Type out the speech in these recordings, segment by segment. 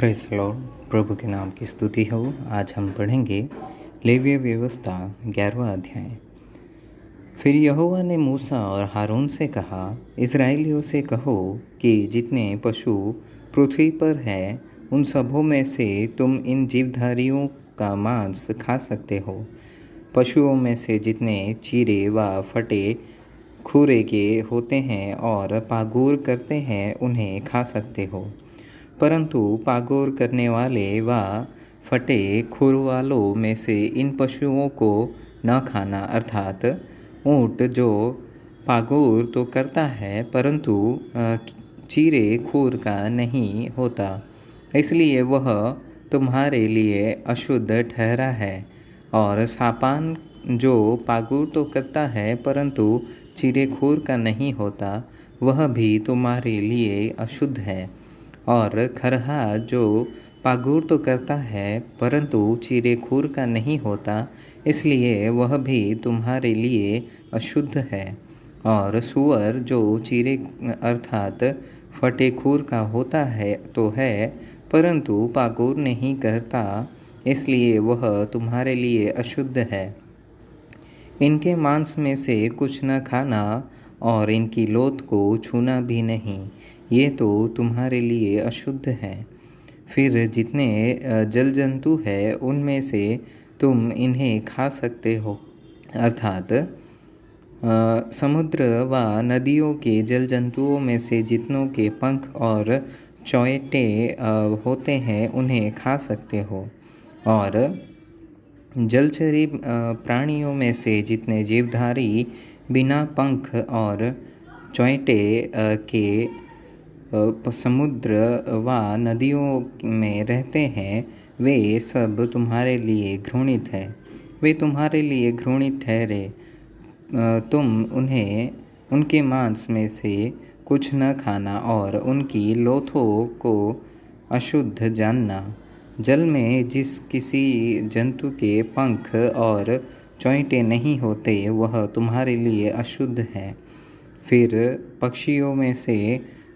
Praise the Lord. प्रभु के नाम की स्तुति हो। आज हम पढ़ेंगे लेवीय व्यवस्था 11वां अध्याय। फिर यहोवा ने मूसा और हारून से कहा, इस्राएलियों से कहो कि जितने पशु पृथ्वी पर हैं उन सबों में से तुम इन जीवधारियों का मांस खा सकते हो। पशुओं में से जितने चीरे व फटे खुरे के होते हैं और पागुर करते हैं उन्हें खा सकते हो, परंतु पागुर करने वाले व फटे खुर वालों में से इन पशुओं को न खाना, अर्थात ऊँट जो पागुर तो करता है परंतु चीरे खुर का नहीं होता, इसलिए वह तुम्हारे लिए अशुद्ध ठहरा है। और सापान जो पागुर तो करता है परंतु चीरे खुर का नहीं होता, वह भी तुम्हारे लिए अशुद्ध है। और खरहा जो पागुर तो करता है परंतु चीरे खुर का नहीं होता, इसलिए वह भी तुम्हारे लिए अशुद्ध है। और सूअर जो चीरे अर्थात फटे खुर का होता है तो है परंतु पागुर नहीं करता, इसलिए वह तुम्हारे लिए अशुद्ध है। इनके मांस में से कुछ न खाना और इनकी लोथ को छूना भी नहीं, ये तो तुम्हारे लिए अशुद्ध है। फिर जितने जल जंतु हैं उनमें से तुम इन्हें खा सकते हो, अर्थात समुद्र व नदियों के जल जंतुओं में से जितनों के पंख और चौंयटे होते हैं उन्हें खा सकते हो। और जलचरी प्राणियों में से जितने जीवधारी बिना पंख और चौंयटे के समुद्र व नदियों में रहते हैं, वे सब तुम्हारे लिए घृणित है। वे तुम्हारे लिए घृणित ठहरे। तुम उन्हें उनके मांस में से कुछ न खाना और उनकी लोथों को अशुद्ध जानना। जल में जिस किसी जंतु के पंख और चौंयटे नहीं होते वह तुम्हारे लिए अशुद्ध है। फिर पक्षियों में से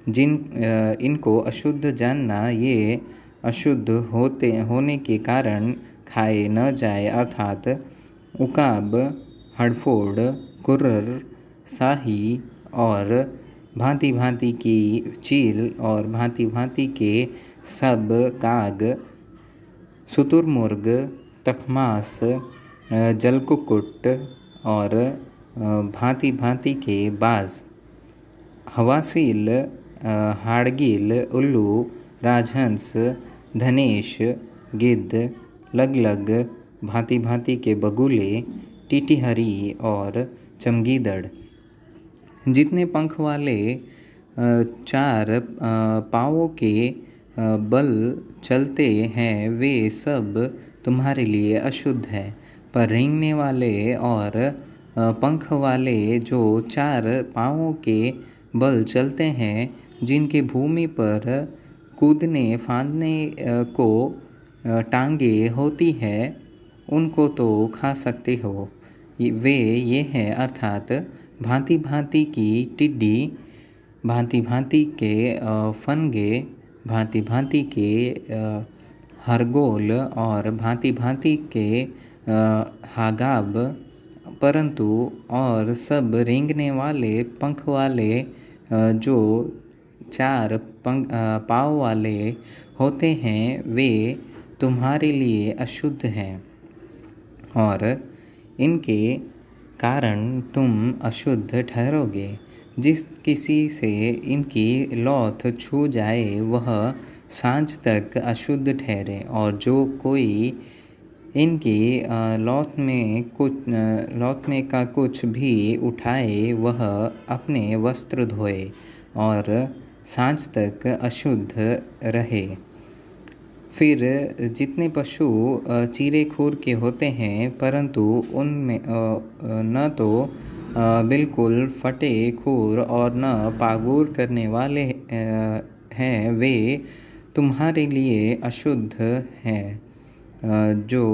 इनको अशुद्ध जानना, ये अशुद्ध होने के कारण खाए न जाए, अर्थात उकाब, हड़फोड़, कुर्र, साही और भांति भांति की चील और भांति भांति के सब काग, शुतुरमुर्ग, तखमास, जलकुक्कुट और भांति भांति के बाज, हवासील, हाड़गील, उल्लू, राजहंस, धनेश, गिद्ध, लगलग, भांति भांति के बगुले, टीटीहरी और चमगीदड़। जितने पंख वाले चार पाँवों के बल चलते हैं वे सब तुम्हारे लिए अशुद्ध है। पर रेंगने वाले और पंख वाले जो चार पाँवों के बल चलते हैं, जिनके भूमि पर कूदने फांदने को टांगे होती है, उनको तो खा सकते हो। वे ये हैं, अर्थात भांति भांति की टिड्डी, भांति भांति के फनगे, भांति भांति के हरगोल और भांति भांति के हागाब, परंतु और सब रेंगने वाले पंख वाले जो चार पाँव वाले होते हैं वे तुम्हारे लिए अशुद्ध हैं। और इनके कारण तुम अशुद्ध ठहरोगे। जिस किसी से इनकी लौथ छू जाए वह सांझ तक अशुद्ध ठहरे। और जो कोई इनकी लौथ में का कुछ भी उठाए वह अपने वस्त्र धोए और सांझ तक अशुद्ध रहे। फिर जितने पशु चीरे खुर के होते हैं परंतु उनमें न तो बिल्कुल फटे खुर और न पागुर करने वाले हैं, वे तुम्हारे लिए अशुद्ध हैं। जो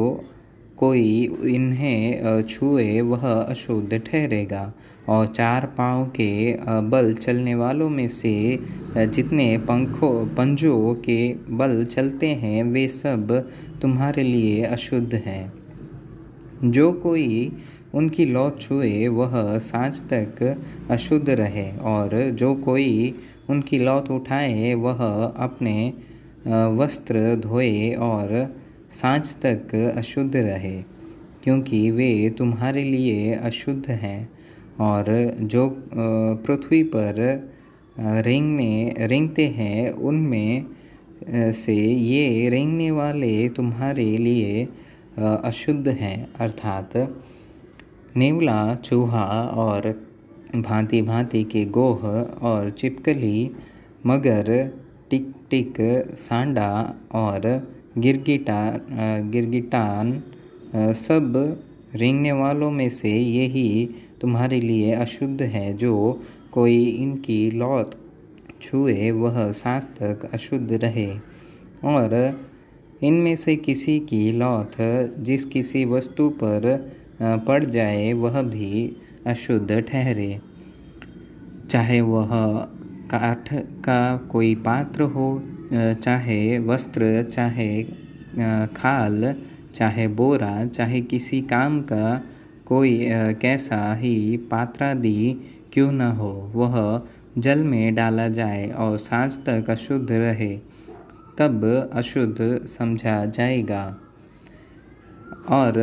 कोई इन्हें छुए वह अशुद्ध ठहरेगा। और चार पाँव के बल चलने वालों में से जितने पंजों के बल चलते हैं वे सब तुम्हारे लिए अशुद्ध हैं। जो कोई उनकी लौट छुए वह सांझ तक अशुद्ध रहे, और जो कोई उनकी लौट उठाए वह अपने वस्त्र धोए और सांझ तक अशुद्ध रहे, क्योंकि वे तुम्हारे लिए अशुद्ध हैं। और जो पृथ्वी पर रेंगते हैं उनमें से ये रेंगने वाले तुम्हारे लिए अशुद्ध हैं, अर्थात नेवला, चूहा और भांति भांति के गोह और चिपकली, मगर, टिकटिक, सांडा और गिरगिटान सब रेंगने वालों में से यही तुम्हारे लिए अशुद्ध है। जो कोई इनकी लौट छुए वह सांझ तक अशुद्ध रहे। और इनमें से किसी की लौट जिस किसी वस्तु पर पड़ जाए वह भी अशुद्ध ठहरे, चाहे वह काठ का कोई पात्र हो, चाहे वस्त्र, चाहे खाल, चाहे बोरा, चाहे किसी काम का कोई कैसा ही पात्रादि क्यों न हो, वह जल में डाला जाए और सांझ तक अशुद्ध रहे, तब अशुद्ध समझा जाएगा। और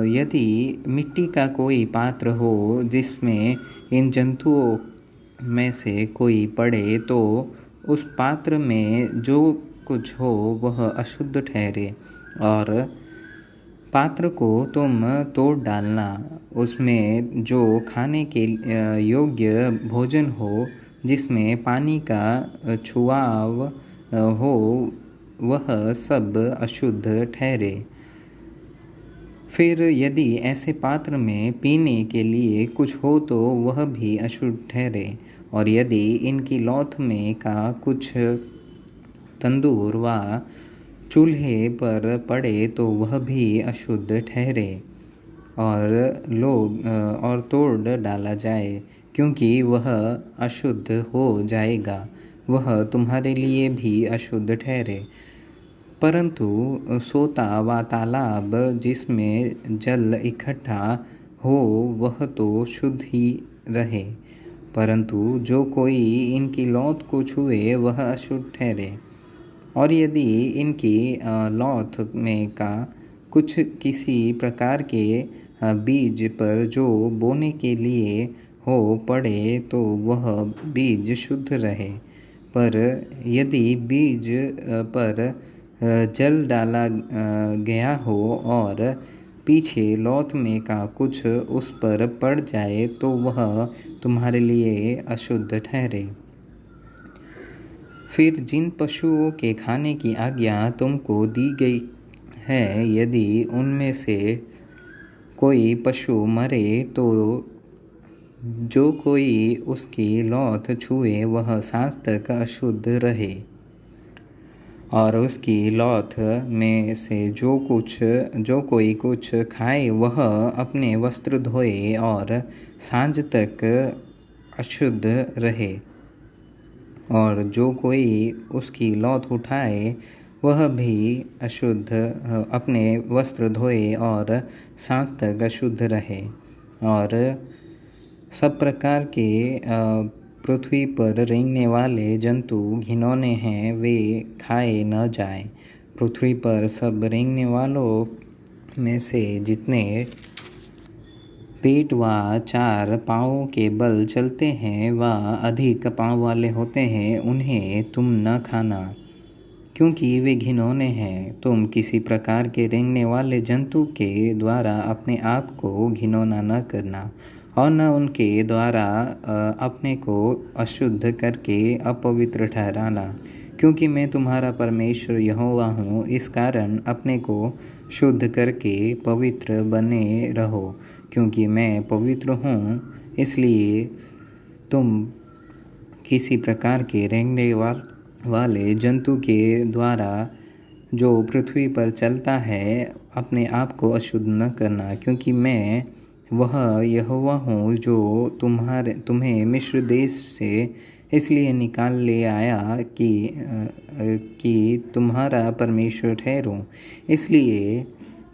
यदि मिट्टी का कोई पात्र हो जिसमें इन जंतुओं में से कोई पड़े, तो उस पात्र में जो कुछ हो वह अशुद्ध ठहरे। और पात्र को तुम तोड़ डालना, उसमें जो खाने के योग्य भोजन हो, जिसमें पानी का छुआव हो, वह सब अशुद्ध ठहरे। फिर यदि ऐसे पात्र में पीने के लिए कुछ हो तो वह भी अशुद्ध ठहरे। और यदि इनकी लौथ में का कुछ तंदूर व चूल्हे पर पड़े तो वह भी अशुद्ध ठहरे और तोड़ डाला जाए, क्योंकि वह अशुद्ध हो जाएगा, वह तुम्हारे लिए भी अशुद्ध ठहरे। परंतु सोता व तालाब जिसमें जल इकट्ठा हो वह तो शुद्ध ही रहे, परंतु जो कोई इनकी लौथ को छुए वह अशुद्ध ठहरे। और यदि इनकी लौथ में का कुछ किसी प्रकार के बीज पर जो बोने के लिए हो पड़े तो वह बीज शुद्ध रहे। पर यदि बीज पर जल डाला गया हो और पीछे लौथ में का कुछ उस पर पड़ जाए तो वह तुम्हारे लिए अशुद्ध ठहरे। फिर जिन पशुओं के खाने की आज्ञा तुमको दी गई है, यदि उनमें से कोई पशु मरे तो जो कोई उसकी लौथ छुए वह सांझ तक अशुद्ध रहे। और उसकी लौथ में से जो कोई कुछ खाए वह अपने वस्त्र धोए और सांझ तक अशुद्ध रहे। और जो कोई उसकी लौथ उठाए वह भी अशुद्ध अपने वस्त्र धोए और सांझ तक अशुद्ध रहे। और सब प्रकार के पृथ्वी पर रेंगने वाले जंतु घिनौने हैं, वे खाए न जाएं। पृथ्वी पर सब रेंगने वालों में से जितने पेट व चार पाँवों के बल चलते हैं व अधिक पाँव वाले होते हैं, उन्हें तुम न खाना, क्योंकि वे घिनौने हैं। तुम किसी प्रकार के रेंगने वाले जंतु के द्वारा अपने आप को घिनौना न करना, और न उनके द्वारा अपने को अशुद्ध करके अपवित्र ठहराना, क्योंकि मैं तुम्हारा परमेश्वर यहोवा हूँ। इस कारण अपने को शुद्ध करके पवित्र बने रहो, क्योंकि मैं पवित्र हूँ। इसलिए तुम किसी प्रकार के रेंगने वाले जंतु के द्वारा जो पृथ्वी पर चलता है अपने आप को अशुद्ध न करना, क्योंकि मैं वह यहोवा हूँ जो तुम्हें मिस्र देश से इसलिए निकाल ले आया कि तुम्हारा परमेश्वर ठहरूं। इसलिए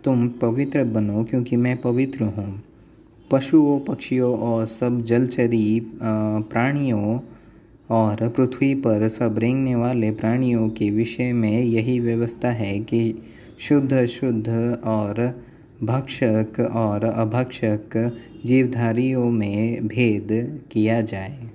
तुम पवित्र बनो, क्योंकि मैं पवित्र हूँ। पशुओं, पक्षियों और सब जलचरी प्राणियों और पृथ्वी पर सब रेंगने वाले प्राणियों के विषय में यही व्यवस्था है कि शुद्ध अशुद्ध और भक्षक और अभक्षक जीवधारियों में भेद किया जाए।